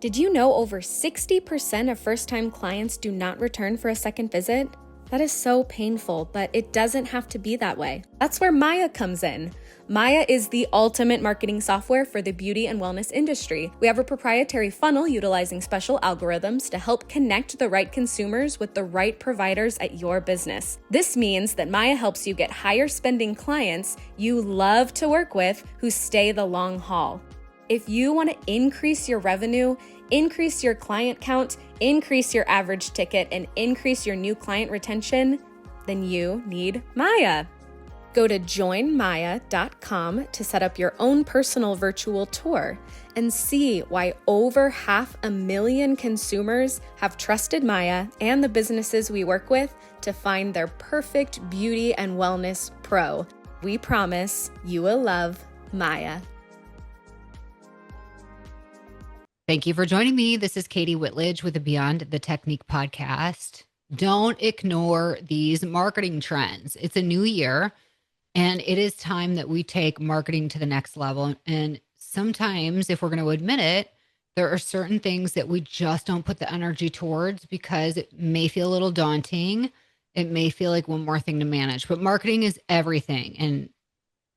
Did you know over 60% of first-time clients do not return for a second visit? That is so painful, but it doesn't have to be that way. That's where Maya comes in. Maya is the ultimate marketing software for the beauty and wellness industry. We have a proprietary funnel utilizing special algorithms to help connect the right consumers with the right providers at your business. This means that Maya helps you get higher spending clients you love to work with who stay the long haul. If you want to increase your revenue, increase your client count, increase your average ticket, and increase your new client retention, then you need Maya. Go to joinmaya.com to set up your own personal virtual tour and see why over 500,000 consumers have trusted Maya and the businesses we work with to find their perfect beauty and wellness pro. We promise you will love Maya. Thank you for joining me. This is Katie Whitledge with the Beyond the Technique podcast. Don't ignore these marketing trends. It's a new year, and it is time that we take marketing to the next level. And sometimes, if we're going to admit it, there are certain things that we just don't put the energy towards because it may feel a little daunting. It may feel like one more thing to manage, but marketing is everything. And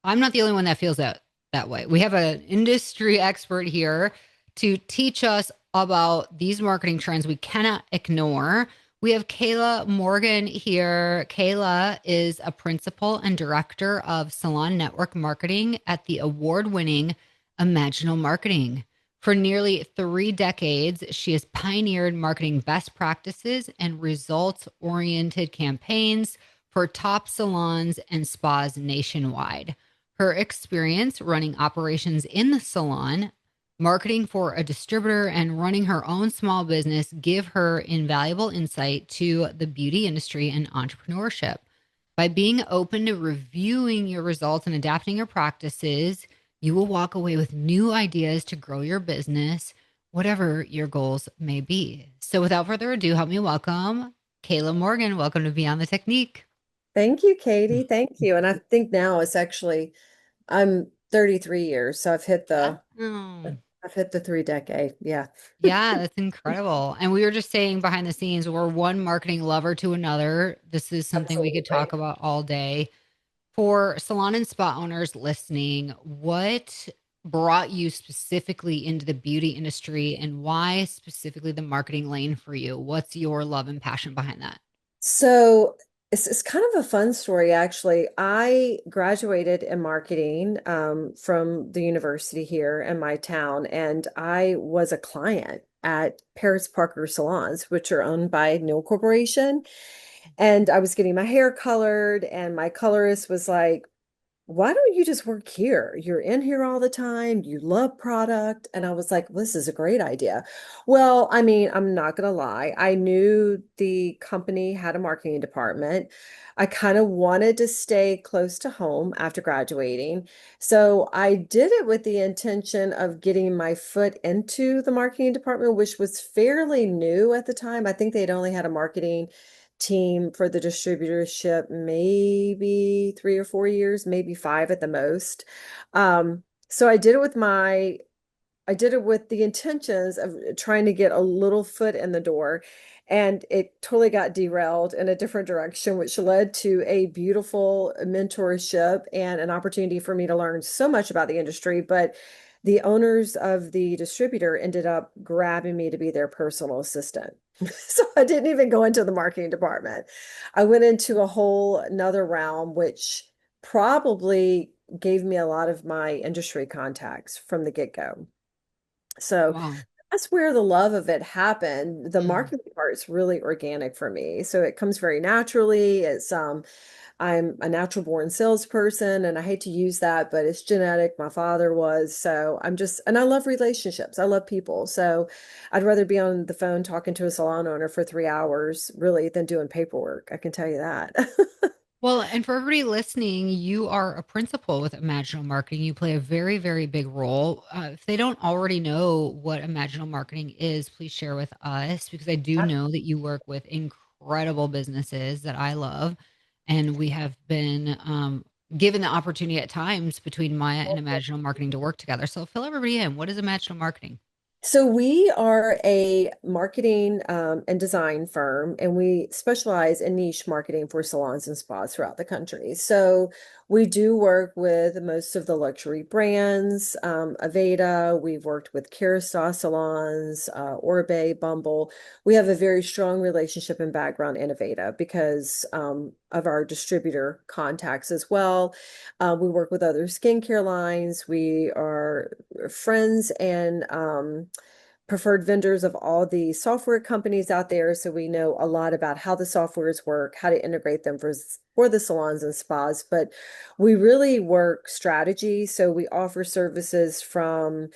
I'm not the only one that feels that way. We have an industry expert here to teach us about these marketing trends we cannot ignore. We have Kayla Morgan here. Kayla is a principal and director of salon network marketing at the award-winning Imaginal Marketing. For nearly 3 decades, she has pioneered marketing best practices and results-oriented campaigns for top salons and spas nationwide. Her experience running operations in the salon, marketing for a distributor, and running her own small business give her invaluable insight to the beauty industry and entrepreneurship. By being open to reviewing your results and adapting your practices, you will walk away with new ideas to grow your business, whatever your goals may be. So without further ado, help me welcome Kayla Morgan. Welcome to Beyond the Technique. Thank you, Katie. Thank you. And I think now it's actually, I'm 33 years, so I've hit the 3 decade. Yeah. Yeah, that's incredible. And we were just saying behind the scenes, we're one marketing lover to another. This is something we could talk about all day. For salon and spa owners listening, what brought you specifically into the beauty industry and why specifically the marketing lane for you? What's your love and passion behind that? So it's kind of a fun story, actually. I graduated in marketing from the university here in my town, and I was a client at Paris Parker Salons, which are owned by Neil Corporation. And I was getting my hair colored, and my colorist was like, why don't you just work here? You're in here all the time. You love product. And I was like, well, this is a great idea. Well, I mean, I'm not going to lie. I knew the company had a marketing department. I kind of wanted to stay close to home after graduating. So I did it with the intention of getting my foot into the marketing department, which was fairly new at the time. I think they'd only had a marketing team for the distributorship maybe 3 or 4 years, maybe 5 at the most. So I did it with the intentions of trying to get a little foot in the door, and it totally got derailed in a different direction, which led to a beautiful mentorship and an opportunity for me to learn so much about the industry. But the owners of the distributor ended up grabbing me to be their personal assistant. So I didn't even go into the marketing department. I went into a whole another realm, which probably gave me a lot of my industry contacts from the get-go. So Wow. that's where the love of it happened. The marketing part is really organic for me. So it comes very naturally. I'm a natural born salesperson, and I hate to use that, but it's genetic. My father was. So and I love relationships. I love people. So I'd rather be on the phone talking to a salon owner for 3 hours, really, than doing paperwork. I can tell you that. Well, and for everybody listening, you are a principal with Imaginal Marketing. You play a very, very big role. If they don't already know what Imaginal Marketing is, please share with us because I do know that you work with incredible businesses that I love. And we have been given the opportunity at times between Maya and Imaginal Marketing to work together. So fill everybody in. What is Imaginal Marketing? So we are a marketing and design firm, and we specialize in niche marketing for salons and spas throughout the country. So we do work with most of the luxury brands, Aveda. We've worked with Kerastase salons, Orbe, Bumble. We have a very strong relationship and background in Aveda because of our distributor contacts as well. We work with other skincare lines. We are friends and preferred vendors of all the software companies out there. So we know a lot about how the softwares work, how to integrate them for the salons and spas. But we really work strategy. So we offer services from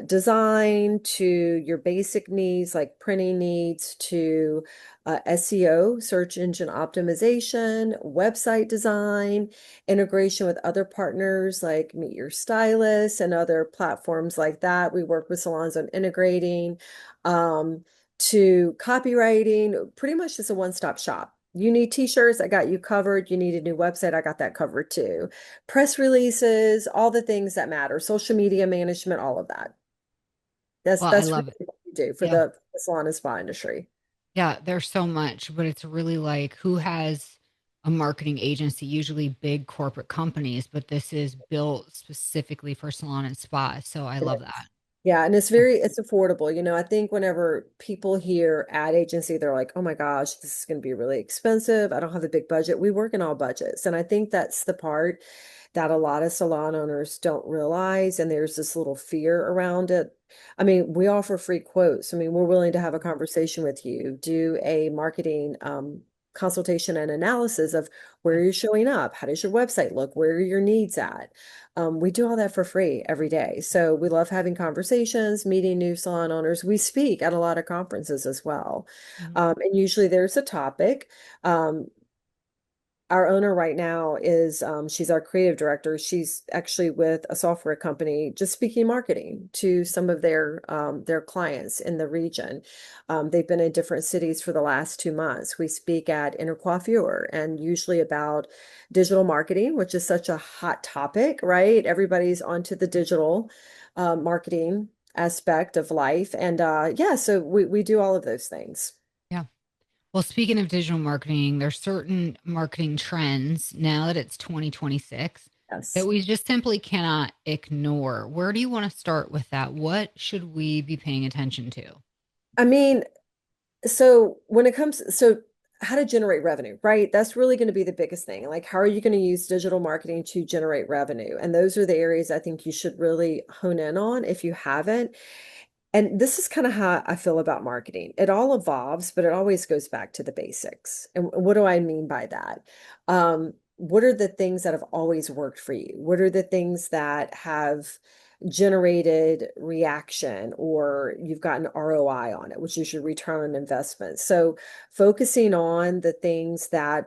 design to your basic needs like printing needs to SEO, search engine optimization, website design, integration with other partners like Meet Your Stylist and other platforms like that. We work with salons on integrating to copywriting, pretty much just a one-stop shop. You need t-shirts, I got you covered. You need a new website, I got that covered too. Press releases, all the things that matter, social media management, all of that. That's Well, I that's love really it. what we do for Yeah. the salon and spa industry. Yeah, there's so much, but it's really like who has a marketing agency, usually big corporate companies, but this is built specifically for salon and spa. So I love that. Yeah, and it's affordable. I think whenever people hear ad agency, they're like, oh my gosh, this is going to be really expensive. I don't have a big budget. We work in all budgets. And I think that's the part that a lot of salon owners don't realize. And there's this little fear around it. I mean, we offer free quotes. I mean, we're willing to have a conversation with you, do a marketing consultation and analysis of Yeah. where you're showing up. How does your website look? Where are your needs at? We do all that for free every day. So we love having conversations, meeting new salon owners. We speak at a lot of conferences as well. Mhm. And usually there's a topic. Um, our owner right now is she's our creative director. She's actually with a software company just speaking marketing to some of their clients in the region. They've been in different cities for the last 2 months. We speak at Intercoiffure and usually about digital marketing, which is such a hot topic, right? Everybody's onto the digital marketing aspect of life. And yeah, so we do all of those things. Yeah. Well, speaking of digital marketing, there's certain marketing trends now that it's 2026 that Yes. we just simply cannot ignore. Where do you want to start with that? What should we be paying attention to? I mean, so when it comes, so how to generate revenue, right? That's really going to be the biggest thing. Like, how are you going to use digital marketing to generate revenue? And those are the areas I think you should really hone in on if you haven't. And this is kind of how I feel about marketing. It all evolves, but it always goes back to the basics. And what do I mean by that? What are the things that have always worked for you? What are the things that have generated reaction or you've gotten ROI on it, which is your return on investment? So focusing on the things that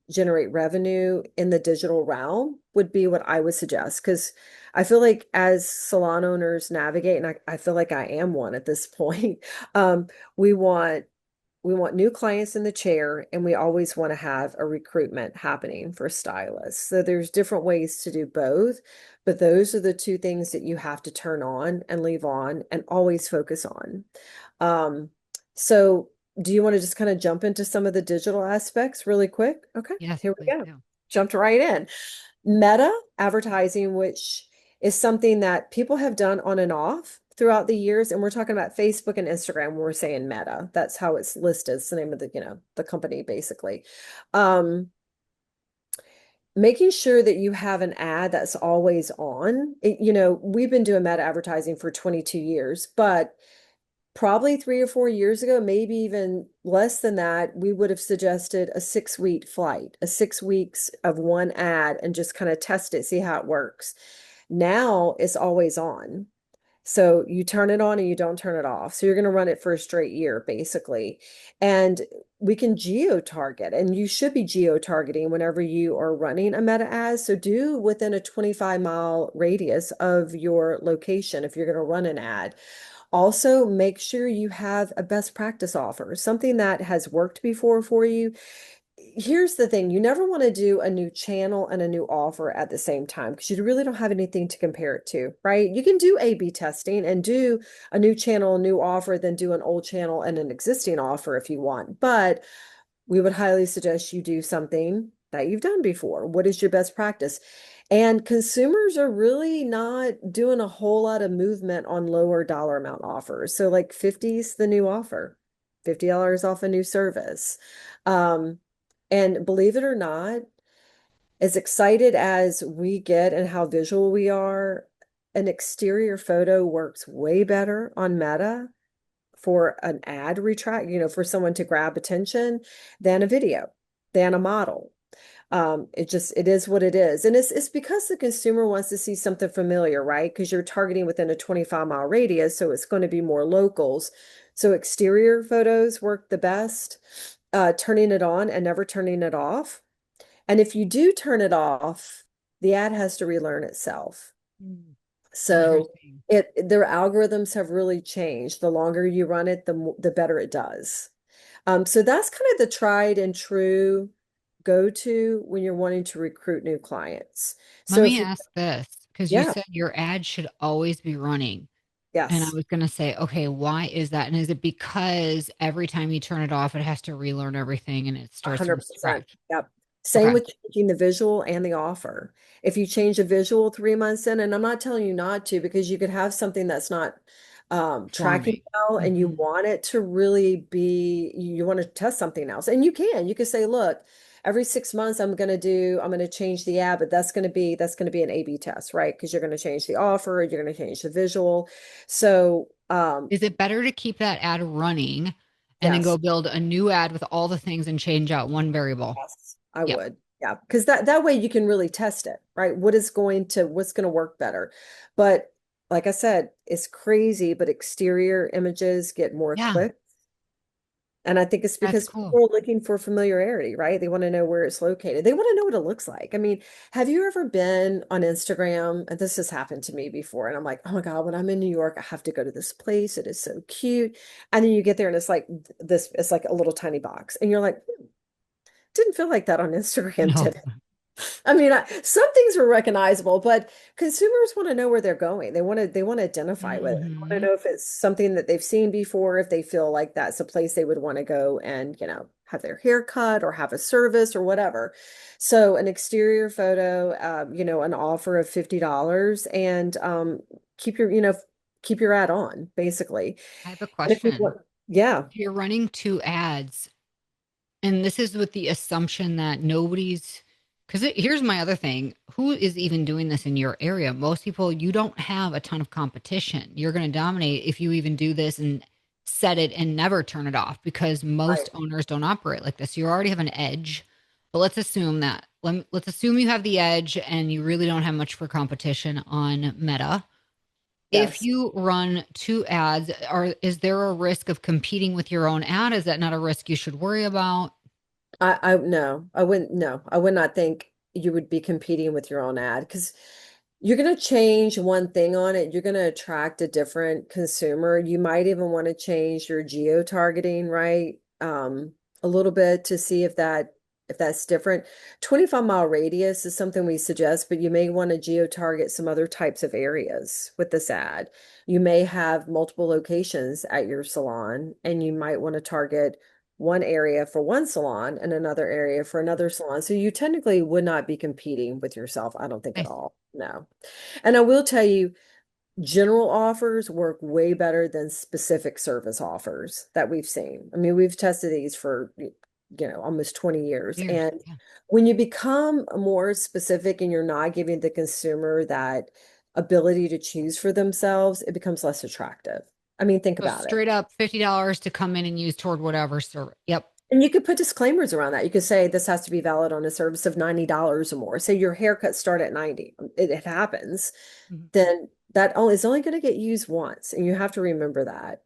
generate revenue in the digital realm would be what I would suggest. Because I feel like as salon owners navigate, and I feel like I am one at this point, um, we want we want new clients in the chair, and we always want to have a recruitment happening for stylists. So there's different ways to do both, but those are the two things that you have to turn on and leave on and always focus on. Um, so do you want to just kind of jump into some of the digital aspects really quick? Okay, Yes, here we please go. do. Jumped right in. Meta advertising, which is something that people have done on and off throughout the years. And we're talking about Facebook and Instagram when we're saying Meta. That's how it's listed. It's the name of the company basically. Um, Making sure that you have an ad that's always on. We've been doing Meta advertising for 22 years, but probably 3 or 4 years ago, maybe even less than that, we would have suggested a 6-week flight, a 6 weeks of one ad and just kind of test it, see how it works. Now it's always on. So you turn it on and you don't turn it off. So you're going to run it for a straight year, basically. And we can geo-target, and you should be geo-targeting whenever you are running a meta ad. So do within a 25-mile radius of your location if you're going to run an ad. Also, make sure you have a best practice offer, something that has worked before for you. here's the thing, you never want to do a new channel and a new offer at the same time because you really don't have anything to compare it to, right? You can do A/B testing and do a new channel, a new offer, then do an old channel and an existing offer if you want. But we would highly suggest you do something that you've done before. What is your best practice? And consumers are really not doing a whole lot of movement on lower dollar amount offers. So like 50 is the new offer, $50 off a new service. Um, and believe it or not, as excited as we get and how visual we are, an exterior photo works way better on Meta for an ad retract, for someone to grab attention than a video, than a model. It is what it is. And it's because the consumer wants to see something familiar, right? Because you're targeting within a 25-mile radius, so it's going to be more locals. So exterior photos work the best, turning it on and never turning it off. And if you do turn it off, the ad has to relearn itself. Mm. So Interesting. their algorithms have really changed. The longer you run it, the better it does. So that's kind of the tried and true go-to when you're wanting to recruit new clients. Let So if me you, ask this, because you yeah, said your ad should always be running. And I yes. was going to say, okay, why is that? And is it because every time you turn it off, it has to relearn everything and it starts from 100%. scratch? Yep. Same Okay. with changing the visual and the offer. If you change a visual 3 months in, and I'm not telling you not to, because you could have something that's not tracking Forming. well and you Hmm. want it to really be, you want to test something else. And you can say, look, every 6 months I'm going to change the ad, but that's going to be an A/B test, right? Because you're going to change the offer, you're going to change the visual. So, Is it better to keep that ad running and then go yes. build a new ad with all the things and change out one variable? Yes, I Yep. would. Yeah, because that way you can really test it, right? What's going to work better? But like I said, it's crazy, but exterior images get more Yeah, clicks. And I think it's that's because cool. people are looking for familiarity, right? They want to know where it's located. They want to know what it looks like. I mean, have you ever been on Instagram? And this has happened to me before. And I'm like, oh my God, when I'm in New York, I have to go to this place. It is so cute. And then you get there and it's like it's like a little tiny box. And you're like, didn't feel like that on Instagram, No. did it? I mean, some things are recognizable, but consumers want to know where they're going. They want to identify with it. They want to Hmm. know if it's something that they've seen before, if they feel like that's a place they would want to go and, have their hair cut or have a service or whatever. So an exterior photo, an offer of $50 and keep your, keep your ad on, basically. I have a And if you question. want, yeah, If you're running two ads, and this is with the assumption that nobody's, because here's my other thing. Who is even doing this in your area? Most people, you don't have a ton of competition. You're going to dominate if you even do this and set it and never turn it off because right. most owners don't operate like this. You already have an edge. But let's assume that. Let's assume you have the edge and you really don't have much for competition on Meta. If Yes. you run two ads, is there a risk of competing with your own ad? Is that not a risk you should worry about? No, I wouldn't, no, I would not think you would be competing with your own ad because you're going to change one thing on it. You're going to attract a different consumer. You might even want to change your geo-targeting, right? A little bit to see if that's different. 25-mile radius is something we suggest, but you may want to geo-target some other types of areas with this ad. You may have multiple locations at your salon, and you might want to target one area for one salon and another area for another salon. So you technically would not be competing with yourself, I don't think at Nice. all. No. And I will tell you, general offers work way better than specific service offers that we've seen. I mean, we've tested these for, almost 20 years. Years. And Yeah. when you become more specific and you're not giving the consumer that ability to choose for themselves, it becomes less attractive. I mean, think So about it. straight up $50 to come in and use toward whatever service. Yep. And you could put disclaimers around that. You could say this has to be valid on a service of $90 or more. Say your haircut start at 90. It happens. Mhm. Then that only is only going to get used once. And you have to remember that.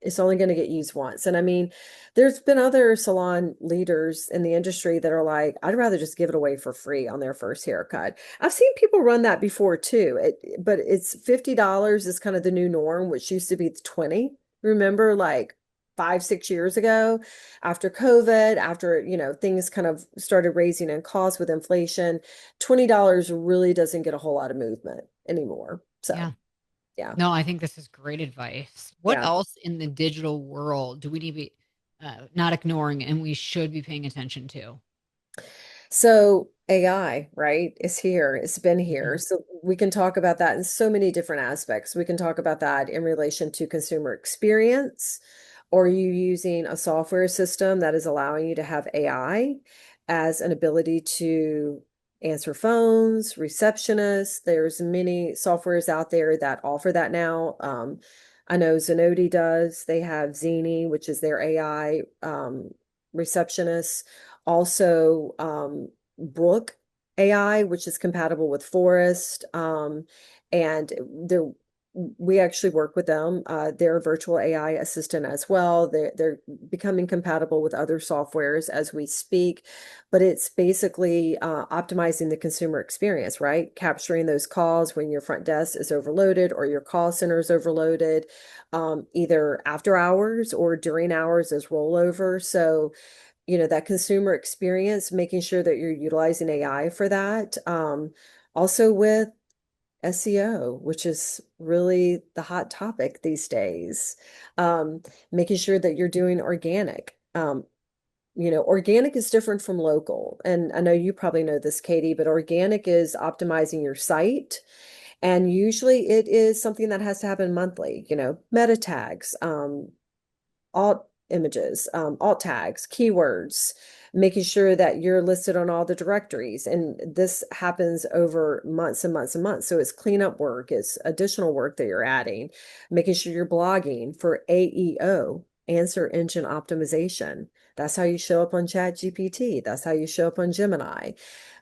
It's only going to get used once. And I mean, there's been other salon leaders in the industry that are like, I'd rather just give it away for free on their first haircut. I've seen people run that before too. But it's $50 is kind of the new norm, which used to be 20. Remember, like 5, 6 years ago, after COVID, after, things kind of started raising in cost with inflation, $20 really doesn't get a whole lot of movement anymore. Yeah. So, yeah, No, I think this is great advice. What yeah. else in the digital world do we need to be not ignoring and we should be paying attention to? So AI, right, is here. It's been here. Mhm. So we can talk about that in so many different aspects. We can talk about that in relation to consumer experience, or you using a software system that is allowing you to have AI as an ability to answer phones, receptionists. There's many softwares out there that offer that now. I know Zenoti does. They have Zini, which is their AI receptionist. Also, Brook AI, which is compatible with Forest. And they're, we actually work with them. They're a virtual AI assistant as well. They're becoming compatible with other softwares as we speak, but it's basically optimizing the consumer experience, right? Capturing those calls when your front desk is overloaded or your call center is overloaded, either after hours or during hours as rollover. So, that consumer experience, making sure that you're utilizing AI for that. Also with SEO, which is really the hot topic these days. Um, Making sure that you're doing organic. Organic is different from local. And I know you probably know this, Katie, but organic is optimizing your site. And usually it is something that has to happen monthly, meta tags, alt images, alt tags, keywords, making sure that you're listed on all the directories. And this happens over months and months and months. So it's cleanup work, it's additional work that you're adding, making sure you're blogging for AEO, answer engine optimization. That's how you show up on ChatGPT. That's how you show up on Gemini.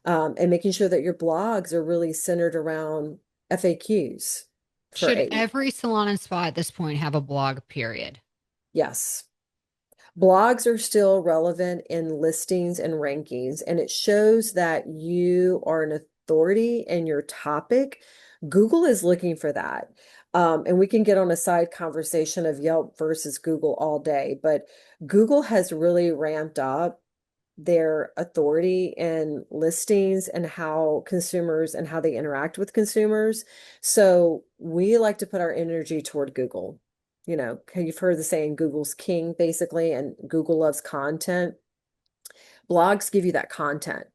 And making sure that your blogs are really centered around FAQs for Should AE. every salon and spa at this point have a blog, period? Yes. Blogs are still relevant in listings and rankings, and it shows that you are an authority in your topic. Google is looking for that. And we can get on a side conversation of Yelp versus Google all day, but Google has really ramped up their authority in listings and how consumers and how they interact with consumers. So we like to put our energy toward Google. You've heard the saying Google's king, basically, and Google loves content. Blogs give you that content,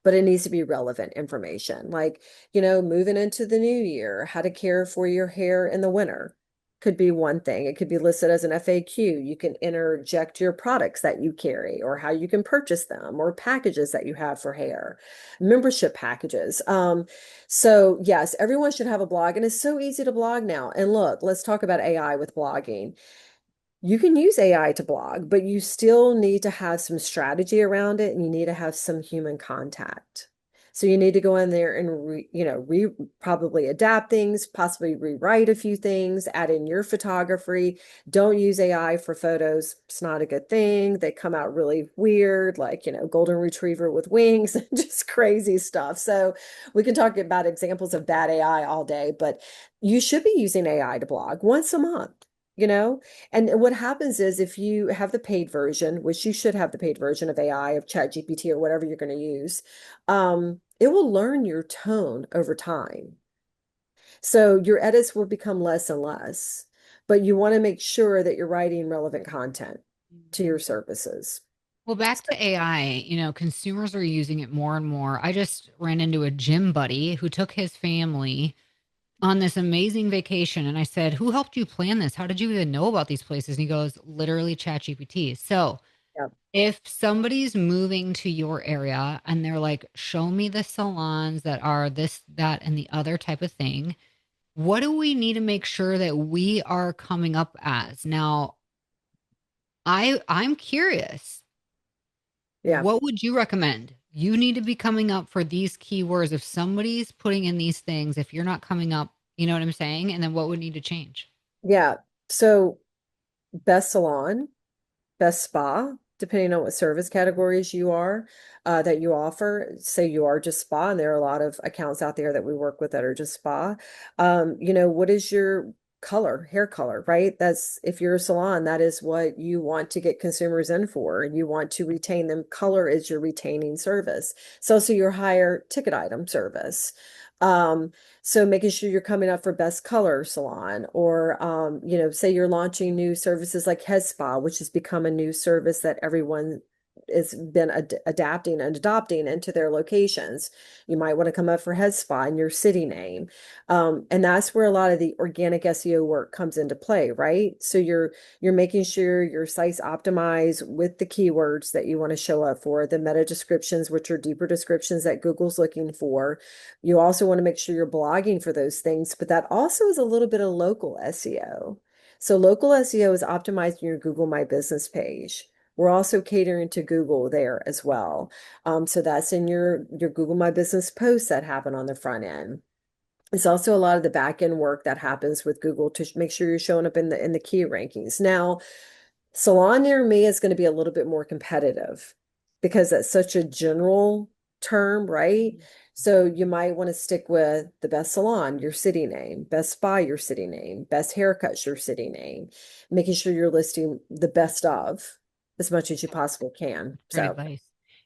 but it needs to be relevant information. Like, moving into the new year, how to care for your hair in the winter could be one thing. It could be listed as an FAQ. You can interject your products that you carry or how you can purchase them or packages that you have for hair, membership packages. So yes, everyone should have a blog, and it's so easy to blog now. And look, let's talk about AI with blogging. You can use AI to blog, but you still need to have some strategy around it, and you need to have some human contact. So you need to go in there and probably adapt things, possibly rewrite a few things, add in your photography. Don't use AI for photos. It's not a good thing. They come out really weird, like, golden retriever with wings and just crazy stuff. So we can talk about examples of bad AI all day, but you should be using AI to blog once a month. You know, and what happens is if you have the paid version, which you should have the paid version of AI, of ChatGPT or whatever you're going to use, it will learn your tone over time. So your edits will become less and less, but you want to make sure that you're writing relevant content to your services. Well, back to AI, consumers are using it more and more. I just ran into a gym buddy who took his family on this amazing vacation. And I said, "Who helped you plan this? How did you even know about these places?" And he goes, "Literally ChatGPT." So Yeah. if somebody's moving to your area and they're like, "Show me the salons that are this, that, and the other type of thing," what do we need to make sure that we are coming up as? Now, I'm curious. Yeah. What would you recommend? You need to be coming up for these keywords. If somebody's putting in these things, if you're not coming up, you know what I'm saying? And then what would need to change? Yeah. So best salon, best spa, depending on what service categories you are that you offer. Say you are just spa, and there are a lot of accounts out there that we work with that are just spa. What is your color, hair color, right? That's if you're a salon, that is what you want to get consumers in for. You want to retain them. Color is your retaining service. It's also your higher ticket item service. Um, so making sure you're coming up for best color salon, or say you're launching new services like head spa, which has become a new service that everyone has been adapting and adopting into their locations. You might want to come up for head spa in your city name. And that's where a lot of the organic SEO work comes into play, right? So you're making sure your site's optimized with the keywords that you want to show up for, the meta descriptions, which are deeper descriptions that Google's looking for. You also want to make sure you're blogging for those things, but that also is a little bit of local SEO. So local SEO is optimizing your Google My Business page. We're also catering to Google there as well. So that's in your Google My Business posts that happen on the front end. It's also a lot of the back end work that happens with Google to make sure you're showing up in the key rankings. Now, Salon near me is going to be a little bit more competitive because that's such a general term, right? So you might want to stick with the best salon, your city name, best spa, your city name, best haircuts, your city name, making sure you're listing the best of as much as you possibly can. Great So, advice.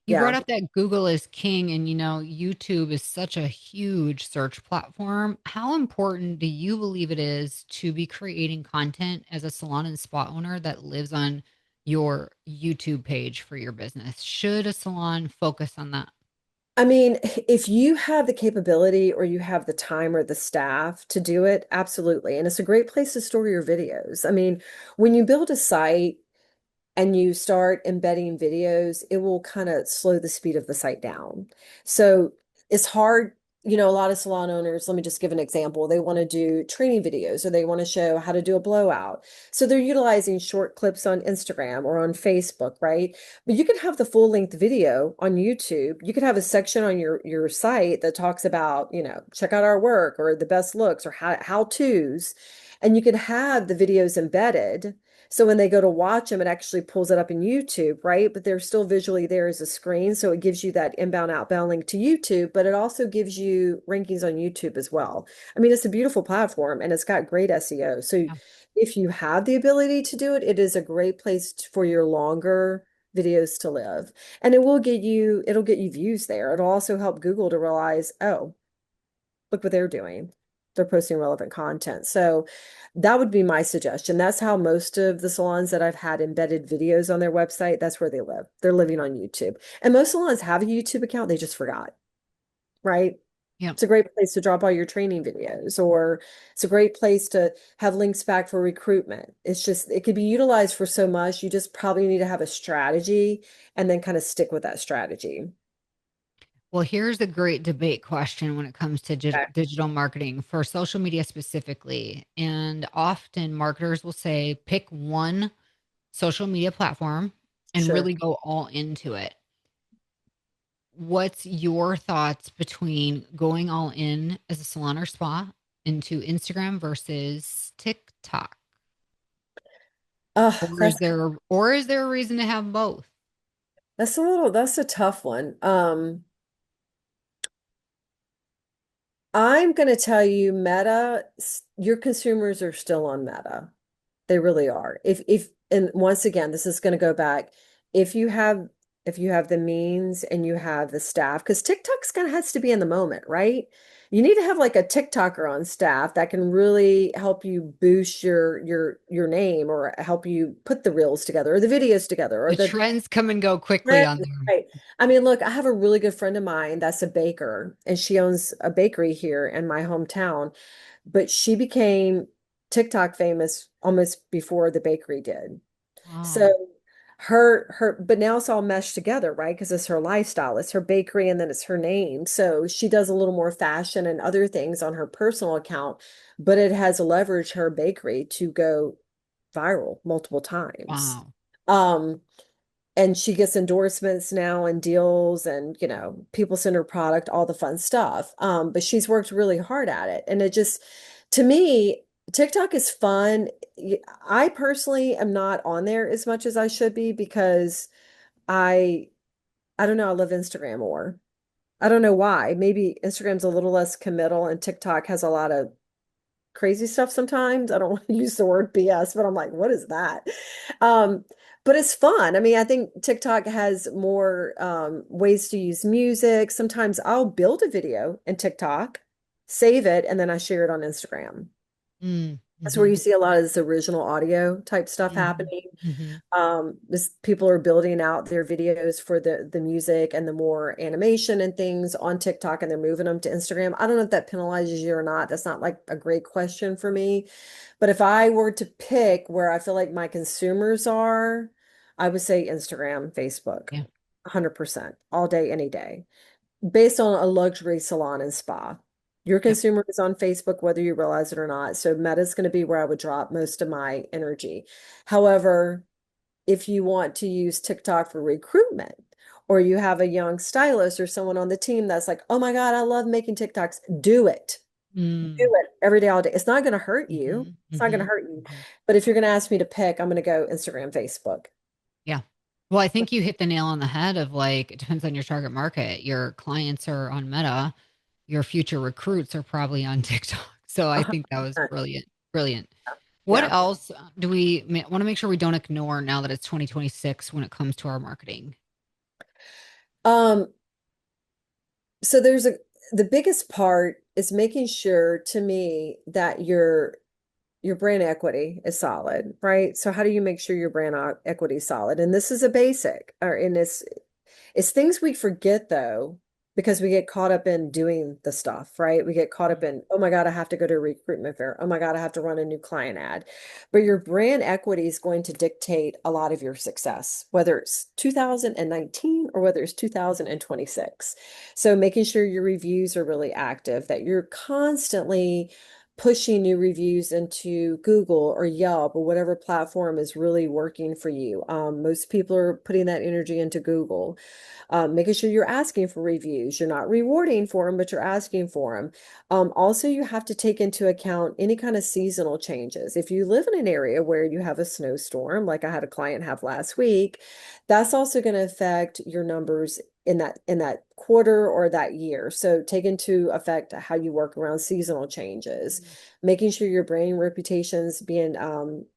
You brought yeah. up that Google is king, and YouTube is such a huge search platform. How important do you believe it is to be creating content as a salon and spa owner that lives on your YouTube page for your business? Should a salon focus on that? I mean, if you have the capability or you have the time or the staff to do it, absolutely. And it's a great place to store your videos. I mean, when you build a site, and you start embedding videos, it will kind of slow the speed of the site down. So it's hard, a lot of salon owners, let me just give an example. They want to do training videos or they want to show how to do a blowout. So they're utilizing short clips on Instagram or on Facebook, right? But you can have the full length video on YouTube. You could have a section on your site that talks about, check out our work or the best looks or how to's. And you could have the videos embedded so when they go to watch them, it actually pulls it up in YouTube, right? But they're still visually there as a screen. So it gives you that inbound, outbound link to YouTube, but it also gives you rankings on YouTube as well. I mean, it's a beautiful platform and it's got great SEO. So Yeah. if you have the ability to do it, it is a great place for your longer videos to live. And it'll get you views there. It'll also help Google to realize, oh, look what they're doing. They're posting relevant content. So that would be my suggestion. That's how most of the salons that I've had embedded videos on their website, that's where they live. They're living on YouTube. And most salons have a YouTube account, they just forgot, right? Yeah. It's a great place to drop all your training videos, or it's a great place to have links back for recruitment. It's just, it could be utilized for so much. You just probably need to have a strategy and then kind of stick with that strategy. Well, here's a great debate question when it comes to Okay. digital marketing for social media specifically. And often marketers will say, pick one social media platform and Sure. really go all into it. What's your thoughts between going all in as a salon or spa into Instagram versus TikTok? Oh, Or is there a reason to have both? that's a tough one. I'm going to tell you, Meta, your consumers are still on Meta. They really are. And once again, this is going to go back. If you have, if you have the means and you have the staff, because TikTok's kind of has to be in the moment, right? You need to have like a TikToker on staff that can really help you boost your name or help you put the reels together or the videos together or The the trends come and go quickly Right. on there. Right. I mean, look, I have a really good friend of mine that's a baker, and she owns a bakery here in my hometown, but she became TikTok famous almost before the bakery did. Wow. So but now it's all meshed together, right? Because it's her lifestyle, it's her bakery, and then it's her name. So she does a little more fashion and other things on her personal account, but it has leveraged her bakery to go viral multiple times. Wow. Um, and she gets endorsements now and deals and people send her product, all the fun stuff, but she's worked really hard at it, and it just, to me, TikTok is fun. I personally am not on there as much as I should be because i I don't know, I love Instagram more. I don't know why. Maybe Instagram's a little less committal and TikTok has a lot of crazy stuff sometimes. I don't want to use the word BS, but I'm like, what is that? Um, but it's fun. I mean, I think TikTok has more ways to use music. Sometimes I'll build a video in TikTok, save it, and then I share it on Instagram. Mm, That's where you hmm see a lot of this original audio type stuff hmm happening. hmm This people are building out their videos for the music and the more animation and things on TikTok, and they're moving them to Instagram. I don't know if that penalizes you or not. That's not like a great question for me. But if I were to pick where I feel like my consumers are, I would say Instagram, Facebook, Yeah. 100%, all day, any day, based on a luxury salon and spa. Your Yep. consumer is on Facebook, whether you realize it or not. So Meta is going to be where I would drop most of my energy. However, if you want to use TikTok for recruitment, or you have a young stylist or someone on the team that's like, oh my God, I love making TikToks, do it. Do Mm, it every day, all day. It's not going to hurt you. hmm It's not going to hmm hurt you. hmm But if you're going to ask me to pick, I'm going to go Instagram, Facebook. Yeah. Well, I think you hit the nail on the head of like, it depends on your target market. Your clients are on Meta, your future recruits are probably on TikTok. So I think that was 100%. brilliant. Brilliant. What Yeah. else do we want to make sure we don't ignore now that it's 2026 when it comes to our marketing? Um, so the biggest part is making sure to me that your brand equity is solid, right? So how do you make sure your brand equity is solid? And this is a basic, or in this, it's things we forget though, because we get caught up in doing the stuff, right? We get caught up in, oh my God, I have to go to a recruitment fair. Oh my God, I have to run a new client ad. But your brand equity is going to dictate a lot of your success, whether it's 2019 or whether it's 2026. So making sure your reviews are really active, that you're constantly pushing new reviews into Google or Yelp or whatever platform is really working for you. Most people are putting that energy into Google, making sure you're asking for reviews. You're not rewarding for them, but you're asking for them. Also, you have to take into account any kind of seasonal changes. If you live in an area where you have a snowstorm, like I had a client have last week, that's also going to affect your numbers in that quarter or that year. So take into effect how you work around seasonal changes, making sure your brand reputation's being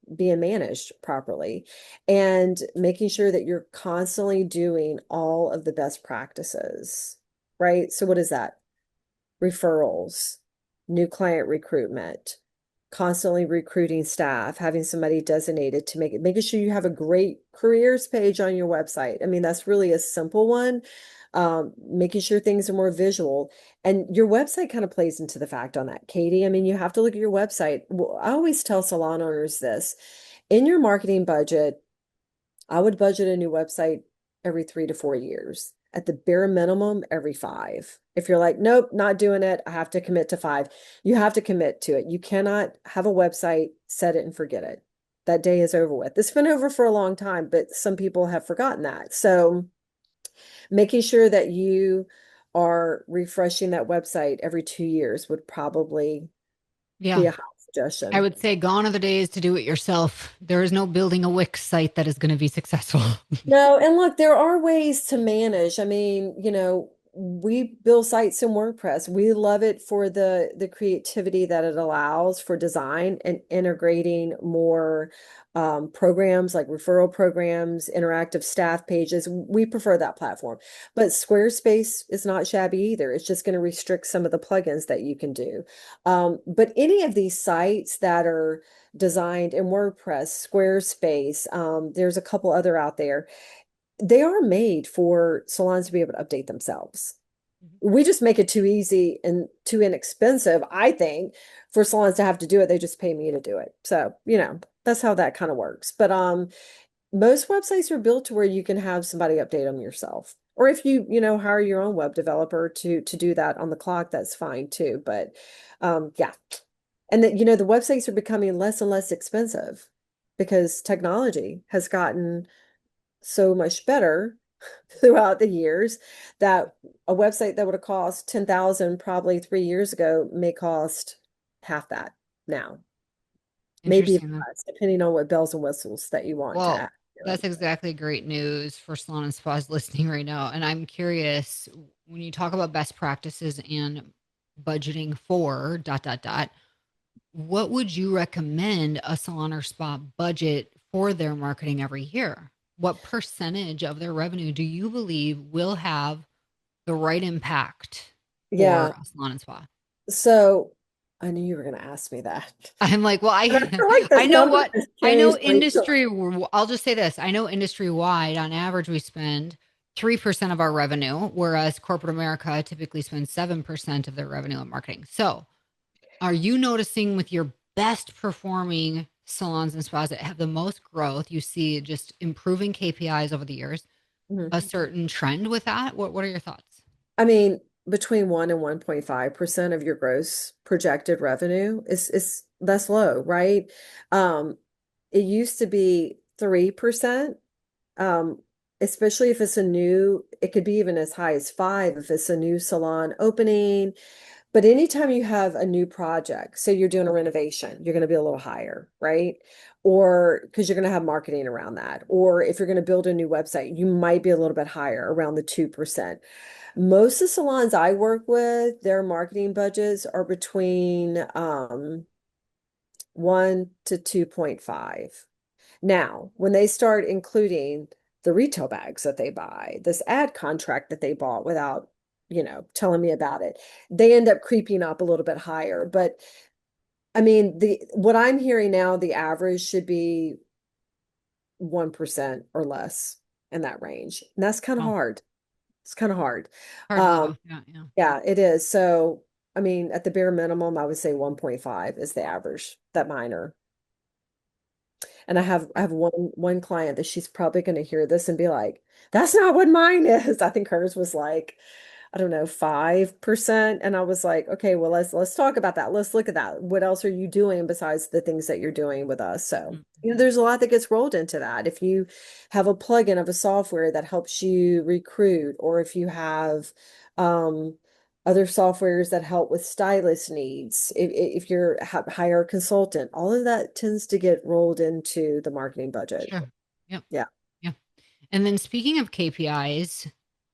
managed properly, and making sure that you're constantly doing all of the best practices, right? So what is that? Referrals, new client recruitment, constantly recruiting staff, having somebody designated to making sure you have a great careers page on your website. I mean, that's really a simple one. Making sure things are more visual. And your website kind of plays into the fact on that, Katie. I mean, you have to look at your website. Well, I always tell salon owners this, in your marketing budget, I would budget a new website every 3 to 4 years. At the bare minimum, every 5. If you're like, nope, not doing it, I have to commit to 5. You have to commit to it. You cannot have a website, set it and forget it. That day is over with. It's been over for a long time, but some people have forgotten that. So making sure that you are refreshing that website every 2 years would probably Yeah. be a high I suggestion. would say gone are the days to do it yourself. There is no building a Wix site that is going to be successful. No, and look, there are ways to manage. I mean, we build sites in WordPress. We love it for the creativity that it allows for design and integrating more programs like referral programs, interactive staff pages. We prefer that platform. But Squarespace is not shabby either. It's just going to restrict some of the plugins that you can do. But any of these sites that are designed in WordPress, Squarespace, there's a couple other out there, they are made for salons to be able to update themselves. We just make it too easy and too inexpensive, I think, for salons to have to do it. They just pay me to do it. So, that's how that kind of works. But most websites are built to where you can have somebody update them yourself. Or if you hire your own web developer to do that on the clock, that's fine too. But yeah. And the websites are becoming less and less expensive because technology has gotten so much better throughout the years that a website that would have cost 10,000 probably 3 years ago may cost half that now, maybe even Interesting. less, depending on what bells and whistles that you want to Well, add to it. that's exactly great news for salon and spas listening right now. And I'm curious, when you talk about best practices and budgeting for dot dot dot, what would you recommend a salon or spa budget for their marketing every year? What percentage of their revenue do you believe will have the right impact Yeah. for a salon and spa? So I knew you were going to ask me that. I'm like, well, And I I feel like I this know number what has I know changed recently. industry. I'll just say this: I know industry wide, on average, we spend 3% of our revenue, whereas corporate America typically spends 7% of their revenue on marketing. So, are you noticing with your best performing salons and spas that have the most growth, you see just improving KPIs over the years, Mhm. a certain trend with that? What are your thoughts? I mean, between 1 and 1.5% of your gross projected revenue is that's low, right? Um, it used to be 3%. Um, especially if it's a new, it could be even as high as 5 if it's a new salon opening. But anytime you have a new project, so you're doing a renovation, you're going to be a little higher, right? Or because you're going to have marketing around that. Or if you're going to build a new website, you might be a little bit higher, around the 2%. Most of the salons I work with, their marketing budgets are between 1 to 2.5. Now, when they start including the retail bags that they buy, this ad contract that they bought without, telling me about it, they end up creeping up a little bit higher. But I mean, the what I'm hearing now, the average should be 1% or less in that range. And that's kind of Oh, hard. It's kind of hard. hard to live Um, off. Yeah, yeah. yeah, it is. So, I mean, at the bare minimum, I would say 1.5 is the average that mine are. And I have one client that she's probably going to hear this and be like, that's not what mine is. I think hers was like, I don't know, 5%. And I was like, okay, well, let's talk about that. Let's look at that. What else are you doing besides the things that you're doing with us? So, Mhm. there's a lot that gets rolled into that. If you have a plugin of a software that helps you recruit, or if you have um other softwares that help with stylist needs, if you're hire a consultant, all of that tends to get rolled into the marketing budget. Sure. Yep. Yeah. Yep. And then speaking of KPIs,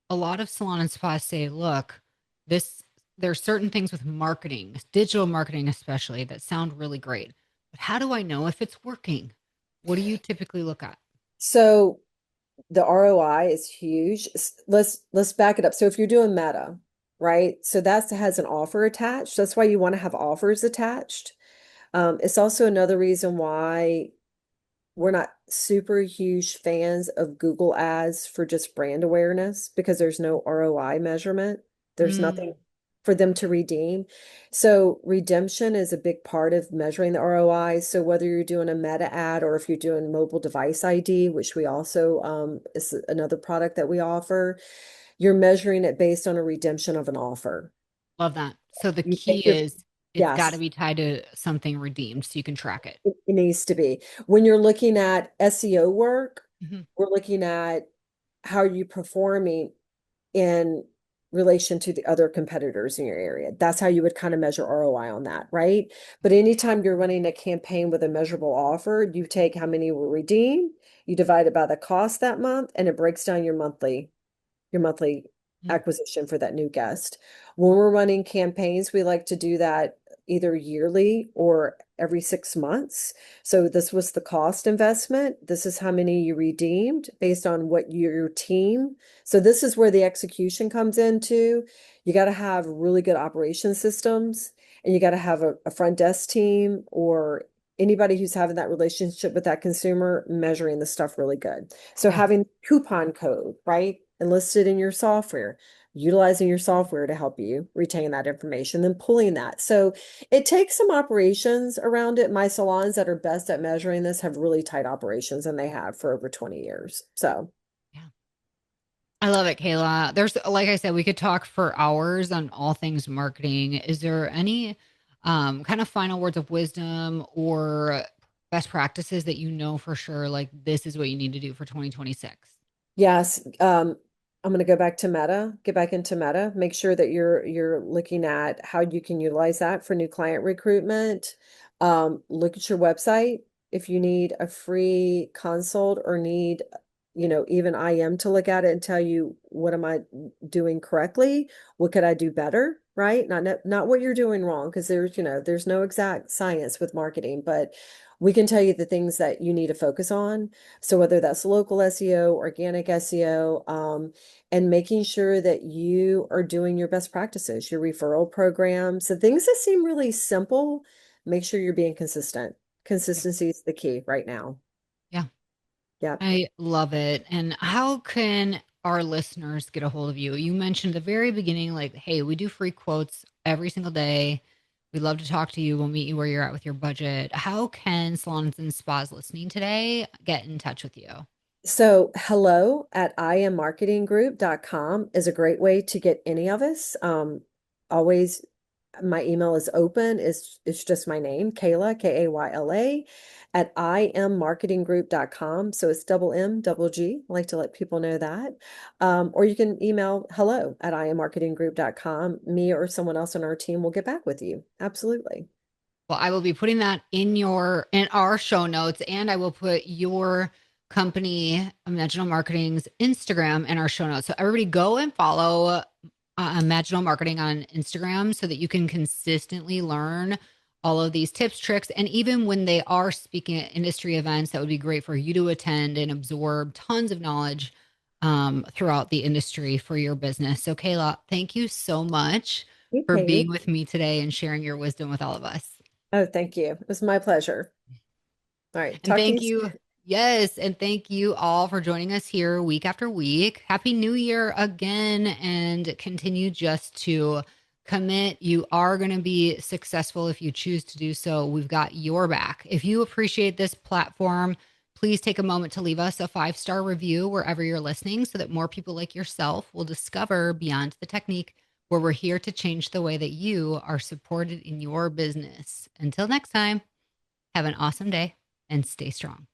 a lot of salon and spas say, look, this there's certain things with marketing, digital marketing especially, that sound really great. But how do I know if it's working? What do you typically look at? So the ROI is huge. Let's back it up. So if you're doing Meta, right? So that has an offer attached. That's why you want to have offers attached. It's also another reason why we're not super huge fans of Google ads for just brand awareness, because there's no ROI measurement. There's nothing Mm, for them to redeem. So redemption is a big part of measuring the ROI. So whether you're doing a Meta ad or if you're doing mobile device ID, which we also is another product that we offer, you're measuring it based on a redemption of an offer. love that. So the You key take your is it's got to Yes. be tied to something redeemed so you can track it. It needs to be. When you're looking at SEO work, Mhm. we're looking at how are you performing in relation to the other competitors in your area. That's how you would kind of measure ROI on that, right? But anytime you're running a campaign with a measurable offer, you take how many were redeemed, you divide it by the cost that month, and it breaks down your monthly Mm, acquisition for that new guest. When we're running campaigns, we like to do that either yearly or every 6 months. So this was the cost investment. This is how many you redeemed based on what your team. So this is where the execution comes into. You got to have really good operation systems, and you got to have a front desk team or anybody who's having that relationship with that consumer measuring the stuff really good. So yeah. having coupon code, right? Enlisted in your software, utilizing your software to help you retain that information, then pulling that. So it takes some operations around it. My salons that are best at measuring this have really tight operations, and they have for over 20 years. So Yeah. I love it, Kayla. There's, like I said, we could talk for hours on all things marketing. Is there any kind of final words of wisdom or best practices that you know for sure, like this is what you need to do for 2026? yes, I'm going to go back to Meta, get back into Meta, make sure that you're looking at how you can utilize that for new client recruitment. Look at your website. If you need a free consult or need, even IM to look at it and tell you what am I doing correctly? What could I do better? right? Not what you're doing wrong, because there's no exact science with marketing, but we can tell you the things that you need to focus on. So whether that's local SEO, organic SEO, and making sure that you are doing your best practices, your referral programs, the things that seem really simple, make sure you're being consistent. Yeah. Consistency is the key right now. Yeah. Yeah. I love it. And how can our listeners get a hold of you? You mentioned at the very beginning, like, hey, we do free quotes every single day. We'd love to talk to you. We'll meet you where you're at with your budget. How can salons and spas listening today get in touch with you? So hello at immarketinggroup.com is a great way to get any of us. Always my email is open. It's just my name, Kayla, Kayla, at immarketinggroup.com. So it's double M, double G. I like to let people know that. Or you can email hello at immarketinggroup.com. Me or someone else on our team will get back with you. Absolutely. Well, I will be putting that in our show notes, and I will put your company, Imaginal Marketing's Instagram in our show notes. So everybody go and follow Imaginal Marketing on Instagram so that you can consistently learn all of these tips, tricks, and even when they are speaking at industry events, that would be great for you to attend and absorb tons of knowledge throughout the industry for your business. So, Kayla, thank you so much Hey, for being Katie. with me today and sharing your wisdom with all of us. Oh, thank you. It was my pleasure. All right. And Talk to you thank soon. you. Yes. And thank you all for joining us here week after week. Happy New Year again, and continue just to commit. You are going to be successful if you choose to do so. We've got your back. If you appreciate this platform, please take a moment to leave us a 5-star review wherever you're listening so that more people like yourself will discover Beyond the Technique, where we're here to change the way that you are supported in your business. Until next time, have an awesome day and stay strong.